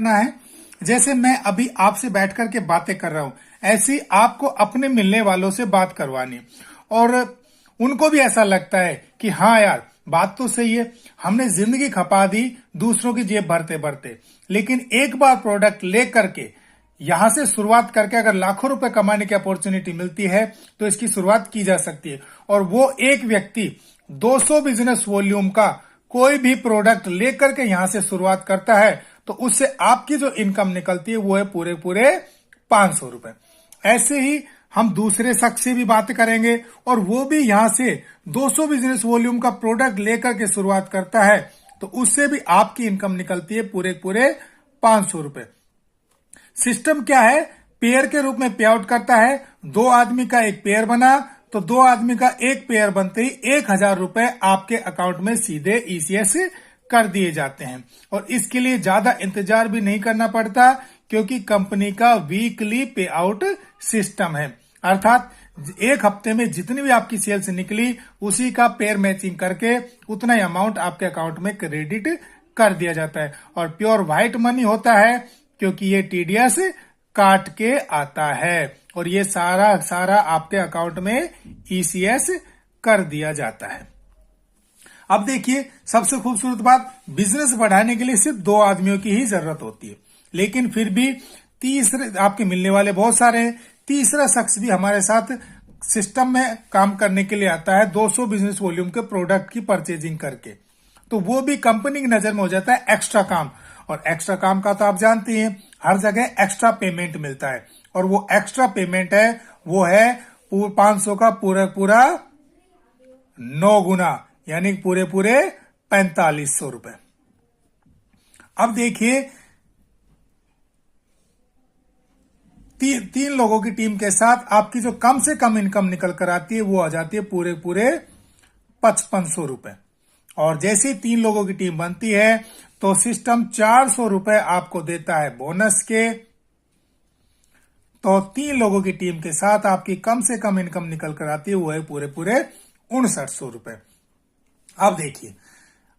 रखना है। जैसे मैं अभी आपसे बैठ करके बातें कर रहा हूं, ऐसी आपको अपने मिलने वालों से बात करवानी, और उनको भी ऐसा लगता है कि हाँ यार बात तो सही है, हमने जिंदगी खपा दी दूसरों की जेब भरते भरते, लेकिन एक बार प्रोडक्ट ले करके यहां से शुरुआत करके अगर लाखों रुपए कमाने की अपॉर्चुनिटी मिलती है तो इसकी शुरुआत की जा सकती है। और वो एक व्यक्ति 200 बिजनेस वॉल्यूम का कोई भी प्रोडक्ट लेकर के यहां से शुरुआत करता है तो उससे आपकी जो इनकम निकलती है वो है पूरे पूरे 500 रुपए। ऐसे ही हम दूसरे शख्स से भी बात करेंगे और वो भी यहां से 200 बिजनेस वॉल्यूम का प्रोडक्ट लेकर के शुरुआत करता है तो उससे भी आपकी इनकम निकलती है पूरे पूरे 500 रुपए। सिस्टम क्या है, पेयर के रूप में पे आउट करता है। 2 आदमी का एक पेयर बना तो 2 आदमी का एक पेयर बनते ही 1000 रुपए आपके अकाउंट में सीधे ईसीएस कर दिए जाते हैं। और इसके लिए ज्यादा इंतजार भी नहीं करना पड़ता क्योंकि कंपनी का वीकली पे आउट सिस्टम है, अर्थात एक हफ्ते में जितनी भी आपकी सेल्स निकली उसी का पेयर मैचिंग करके उतना ही अमाउंट आपके अकाउंट में क्रेडिट कर दिया जाता है। और प्योर व्हाइट मनी होता है क्योंकि ये टीडीएस काट के आता है और ये सारा आपके अकाउंट में ईसीएस कर दिया जाता है। अब देखिए सबसे खूबसूरत बात, बिजनेस बढ़ाने के लिए सिर्फ 2 आदमियों की ही जरूरत होती है, लेकिन फिर भी तीसरे आपके मिलने वाले बहुत सारे हैं। तीसरा शख्स भी हमारे साथ सिस्टम में काम करने के लिए आता है 200 बिजनेस वॉल्यूम के प्रोडक्ट की परचेजिंग करके, तो वो भी कंपनी की नजर में हो जाता है एक्स्ट्रा काम। और एक्स्ट्रा काम का तो आप जानते हैं हर जगह एक्स्ट्रा पेमेंट मिलता है, और वो एक्स्ट्रा पेमेंट है वो है 500 का पूरा पूरा 9 गुना, यानी पूरे पूरे 4500 रुपए। अब देखिए तीन लोगों की टीम के साथ आपकी जो कम से कम इनकम निकल कर आती है वो आ जाती है पूरे पूरे 5500 रुपए। और जैसे ही 3 लोगों की टीम बनती है तो सिस्टम 400 रुपए आपको देता है बोनस के। तो 3 लोगों की टीम के साथ आपकी कम से कम इनकम निकल कर आती है वो है पूरे पूरे 5900 रुपए। अब देखिए,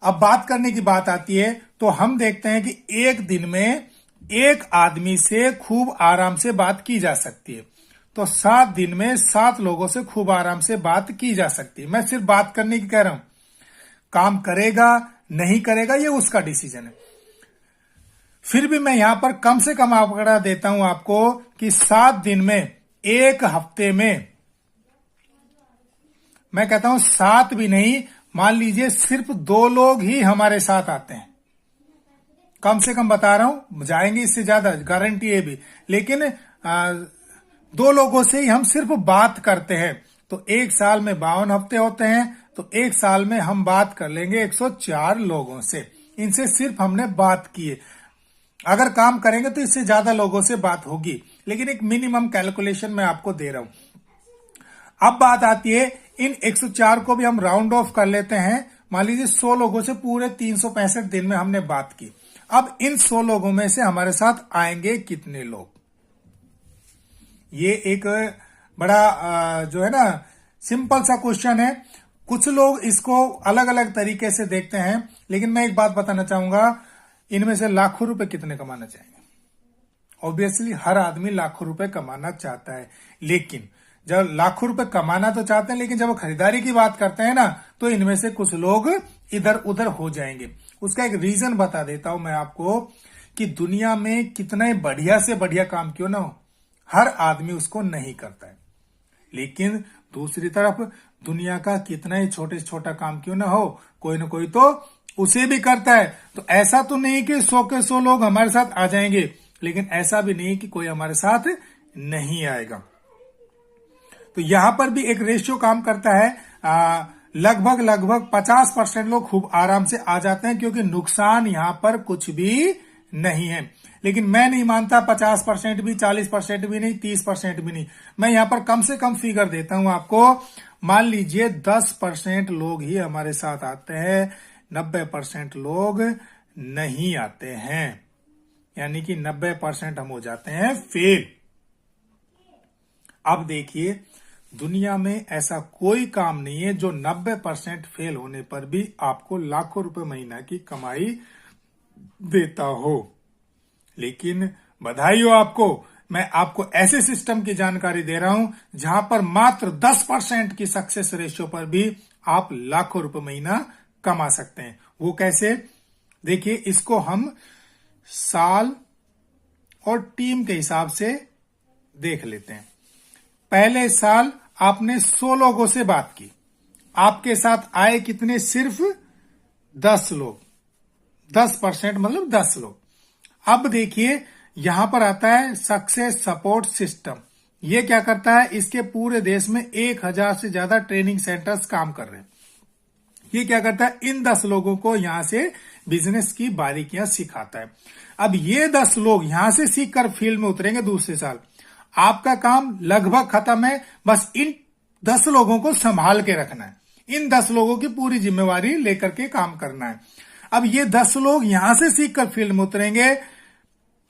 अब बात करने की बात आती है तो हम देखते हैं कि एक दिन में एक आदमी से खूब आराम से बात की जा सकती है, तो 7 दिन में 7 लोगों से खूब आराम से बात की जा सकती है। मैं सिर्फ बात करने की कह रहा हूं, काम करेगा नहीं करेगा ये उसका डिसीजन है। फिर भी मैं यहां पर कम से कम आंकड़ा देता हूं आपको कि 7 दिन में, एक हफ्ते में, मैं कहता हूं 7 भी नहीं, मान लीजिए सिर्फ 2 लोग ही हमारे साथ आते हैं, कम से कम बता रहा हूं, जाएंगे इससे ज्यादा गारंटी है भी, लेकिन 2 लोगों से ही हम सिर्फ बात करते हैं तो एक साल में 52 हफ्ते होते हैं, तो एक साल में हम बात कर लेंगे 104 लोगों से। इनसे सिर्फ हमने बात की है। अगर काम करेंगे तो इससे ज्यादा लोगों से बात होगी, लेकिन एक मिनिमम कैलकुलेशन मैं आपको दे रहा हूं। अब बात आती है इन 104 को भी हम राउंड ऑफ कर लेते हैं। मान लीजिए 100 लोगों से पूरे 365 दिन में हमने बात की। अब इन 100 लोगों में से हमारे साथ आएंगे कितने लोग, ये एक बड़ा जो है ना सिंपल सा क्वेश्चन है। कुछ लोग इसको अलग अलग तरीके से देखते हैं, लेकिन मैं एक बात बताना चाहूंगा, इनमें से लाखों रुपए कितने कमाना चाहेंगे? ऑब्वियसली हर आदमी लाखों रुपए कमाना चाहता है, लेकिन जब लाखों रुपए कमाना तो चाहते हैं, लेकिन जब वो खरीदारी की बात करते हैं ना तो इनमें से कुछ लोग इधर उधर हो जाएंगे। उसका एक रीजन बता देता हूं मैं आपको कि दुनिया में कितना ही बढ़िया से बढ़िया काम क्यों ना हो, हर आदमी उसको नहीं करता है। लेकिन दूसरी तरफ दुनिया का कितना ही छोटे से छोटा काम क्यों ना हो, कोई ना कोई तो उसे भी करता है। तो ऐसा तो नहीं कि 100 के 100 लोग हमारे साथ आ जाएंगे, लेकिन ऐसा भी नहीं कि कोई हमारे साथ नहीं आएगा। तो यहां पर भी एक रेशियो काम करता है, लगभग 50% लोग खूब आराम से आ जाते हैं क्योंकि नुकसान यहां पर कुछ भी नहीं है। लेकिन मैं नहीं मानता 50% भी, 40% भी नहीं, 30% भी नहीं। मैं यहां पर कम से कम फिगर देता हूं आपको। मान लीजिए 10% लोग ही हमारे साथ आते हैं, 90% लोग नहीं आते हैं, यानी कि 90% हम हो जाते हैं फेल। अब देखिए दुनिया में ऐसा कोई काम नहीं है जो 90% फेल होने पर भी आपको लाखों रुपए महीना की कमाई देता हो। लेकिन बधाई हो आपको, मैं आपको ऐसे सिस्टम की जानकारी दे रहा हूं जहां पर मात्र 10% की सक्सेस रेशियो पर भी आप लाखों रुपए महीना कमा सकते हैं। वो कैसे? देखिए, इसको हम साल और टीम के हिसाब से देख लेते हैं। पहले साल आपने 100 लोगों से बात की, आपके साथ आए कितने? सिर्फ 10 लोग। 10% मतलब 10 लोग। अब देखिए, यहां पर आता है सक्सेस सपोर्ट सिस्टम। ये क्या करता है? इसके पूरे देश में 1000 से ज्यादा ट्रेनिंग सेंटर्स काम कर रहे हैं। ये क्या करता है? इन 10 लोगों को यहां से बिजनेस की बारीकियां सिखाता है। अब ये 10 लोग यहां से सीखकर फील्ड में उतरेंगे दूसरे साल। आपका काम लगभग खत्म है, बस इन 10 लोगों को संभाल के रखना है। इन 10 लोगों की पूरी जिम्मेवारी लेकर के काम करना है। अब ये 10 लोग यहां से सीखकर फील्ड में उतरेंगे,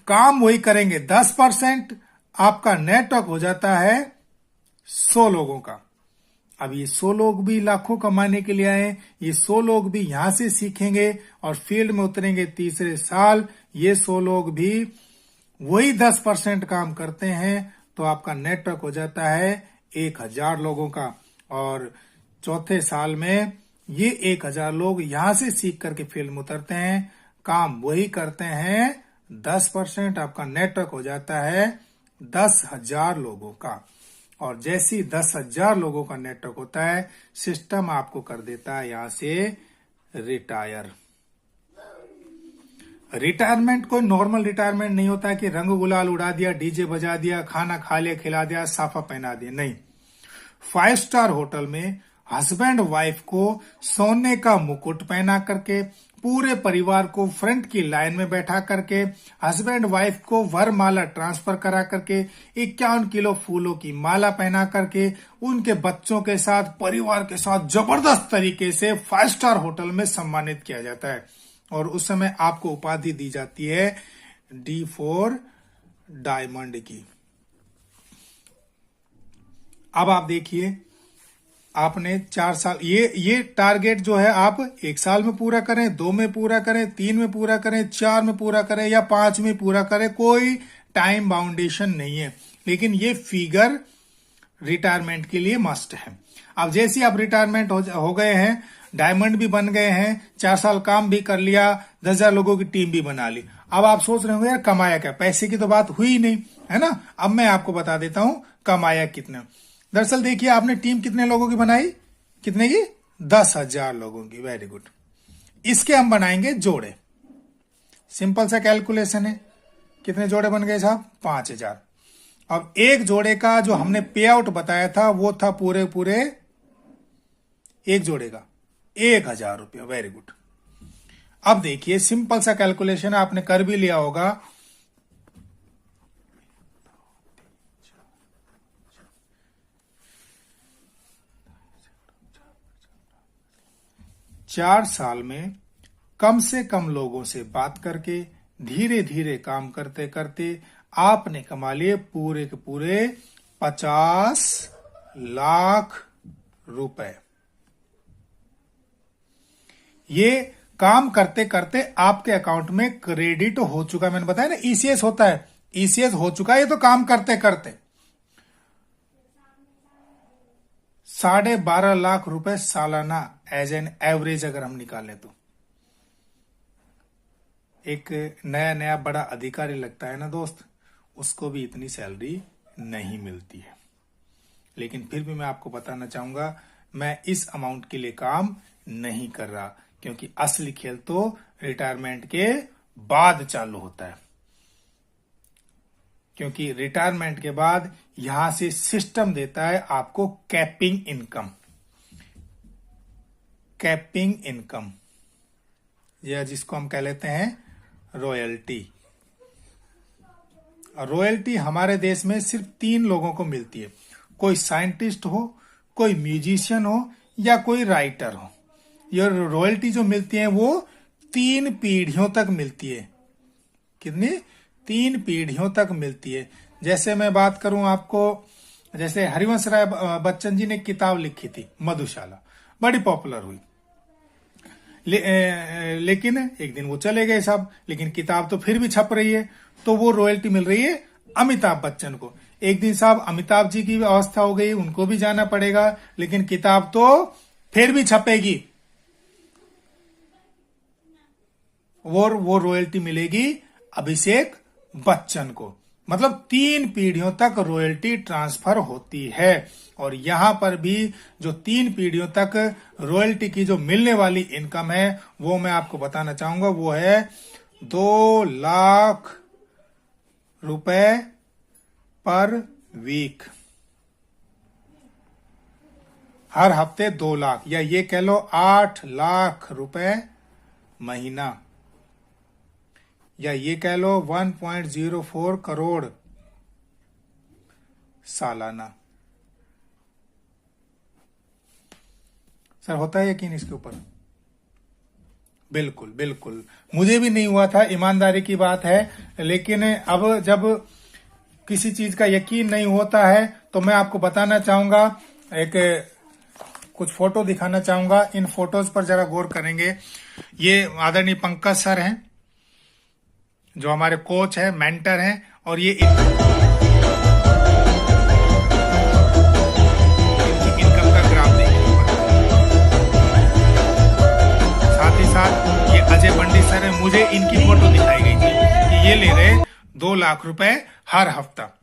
काम वही करेंगे। 10% आपका नेटवर्क हो जाता है 100 लोगों का। अब ये 100 लोग भी लाखों कमाने के लिए आए, ये 100 लोग भी यहां से सीखेंगे और फील्ड में उतरेंगे तीसरे साल। ये 100 लोग भी वही 10% काम करते हैं, तो आपका नेटवर्क हो जाता है 1000 लोगों का। और चौथे साल में ये 1000 लोग यहां से सीख करके फील्ड में उतरते हैं, काम वही करते हैं 10%। आपका नेटवर्क हो जाता है 10,000 लोगों का। और जैसे ही 10,000 लोगों का नेटवर्क होता है, सिस्टम आपको कर देता है यहां से रिटायर। रिटायरमेंट कोई नॉर्मल रिटायरमेंट नहीं होता है कि रंग गुलाल उड़ा दिया, डीजे बजा दिया, खाना खा लिया, खिला दिया, साफा पहना दिया। नहीं, 5 स्टार होटल में हस्बैंड वाइफ को सोने का मुकुट पहना करके, पूरे परिवार को फ्रंट की लाइन में बैठा करके, हस्बैंड वाइफ को वरमाला ट्रांसफर करा करके, 51 किलो फूलों की माला पहना करके, उनके बच्चों के साथ, परिवार के साथ जबरदस्त तरीके से 5 स्टार होटल में सम्मानित किया जाता है। और उस समय आपको उपाधि दी जाती है D4 डायमंड की। अब आप देखिए, आपने 4 साल, ये टारगेट जो है आप 1 साल में पूरा करें, 2 में पूरा करें, 3 में पूरा करें, 4 में पूरा करें या 5 में पूरा करें, कोई टाइम बाउंडेशन नहीं है। लेकिन ये फिगर रिटायरमेंट के लिए मस्ट है। अब जैसे आप रिटायरमेंट हो गए हैं, डायमंड भी बन गए हैं, 4 साल काम भी कर लिया, 10,000 लोगों की टीम भी बना ली। अब आप सोच रहे होंगे यार कमाया क्या? पैसे की तो बात हुई नहीं, है ना? अब मैं आपको बता देता हूं कमाया कितना। दरअसल देखिए, आपने टीम कितने लोगों की बनाई? कितने की? 10,000 लोगों की। Very good. इसके हम बनाएंगे जोड़े। सिंपल सा कैलकुलेशन है। कितने जोड़े बन गए साहब? 5,000। अब एक जोड़े का जो हमने पे आउट बताया था वो था पूरे एक जोड़े का 1,000 रुपया। Very good. अब देखिए, सिंपल सा कैलकुलेशन आपने कर भी लिया होगा। चार साल में कम से कम लोगों से बात करके, धीरे धीरे काम करते करते आपने कमा लिए पूरे के पूरे 50 लाख रुपए। ये काम करते करते आपके अकाउंट में क्रेडिट हो चुका है। मैंने बताया ना, ईसीएस होता है, ईसीएस हो चुका है। ये तो काम करते करते 12.5 लाख रुपए सालाना एज एन एवरेज अगर हम निकालें तो। एक नया नया बड़ा अधिकारी लगता है ना दोस्त, उसको भी इतनी सैलरी नहीं मिलती है। लेकिन फिर भी मैं आपको बताना चाहूंगा, मैं इस अमाउंट के लिए काम नहीं कर रहा, क्योंकि असली खेल तो रिटायरमेंट के बाद चालू होता है। क्योंकि रिटायरमेंट के बाद यहां से सिस्टम देता है आपको कैपिंग इनकम। कैपिंग इनकम, या जिसको हम कह लेते हैं रॉयल्टी। रॉयल्टी हमारे देश में सिर्फ 3 लोगों को मिलती है। कोई साइंटिस्ट हो, कोई म्यूजिशियन हो, या कोई राइटर हो। ये रॉयल्टी जो मिलती है वो 3 पीढ़ियों तक मिलती है। कितनी? 3 पीढ़ियों तक मिलती है। जैसे मैं बात करूं आपको, जैसे हरिवंश राय बच्चन जी ने किताब लिखी थी मधुशाला, बड़ी पॉपुलर हुई। लेकिन एक दिन वो चले गए साहब, लेकिन किताब तो फिर भी छप रही है, तो वो रॉयल्टी मिल रही है अमिताभ बच्चन को। एक दिन साहब अमिताभ जी की भी अवस्था हो गई, उनको भी जाना पड़ेगा, लेकिन किताब तो फिर भी छपेगी, वो रॉयल्टी मिलेगी अभिषेक बच्चन को। मतलब 3 पीढ़ियों तक रॉयल्टी ट्रांसफर होती है। और यहां पर भी जो 3 पीढ़ियों तक रॉयल्टी की जो मिलने वाली इनकम है वो मैं आपको बताना चाहूंगा, वो है 2 लाख रुपए पर वीक। हर हफ्ते 2 लाख, या ये कह लो 8 लाख रुपए महीना, या ये कह लो 1.04 करोड़ सालाना। सर होता है यकीन इसके ऊपर? बिल्कुल बिल्कुल, मुझे भी नहीं हुआ था, ईमानदारी की बात है। लेकिन अब जब किसी चीज का यकीन नहीं होता है तो मैं आपको बताना चाहूंगा, एक कुछ फोटो दिखाना चाहूंगा। इन फोटोज पर जरा गौर करेंगे। ये आदरणीय पंकज सर हैं, जो हमारे कोच है, मेंटर हैं, और ये इनकी इनकम का ग्राफ देखिए। साथ ही साथ ये अजय पंडित सर है, मुझे इनकी फोटो दिखाई गई थी कि ये ले रहे 2 लाख रुपए हर हफ्ता।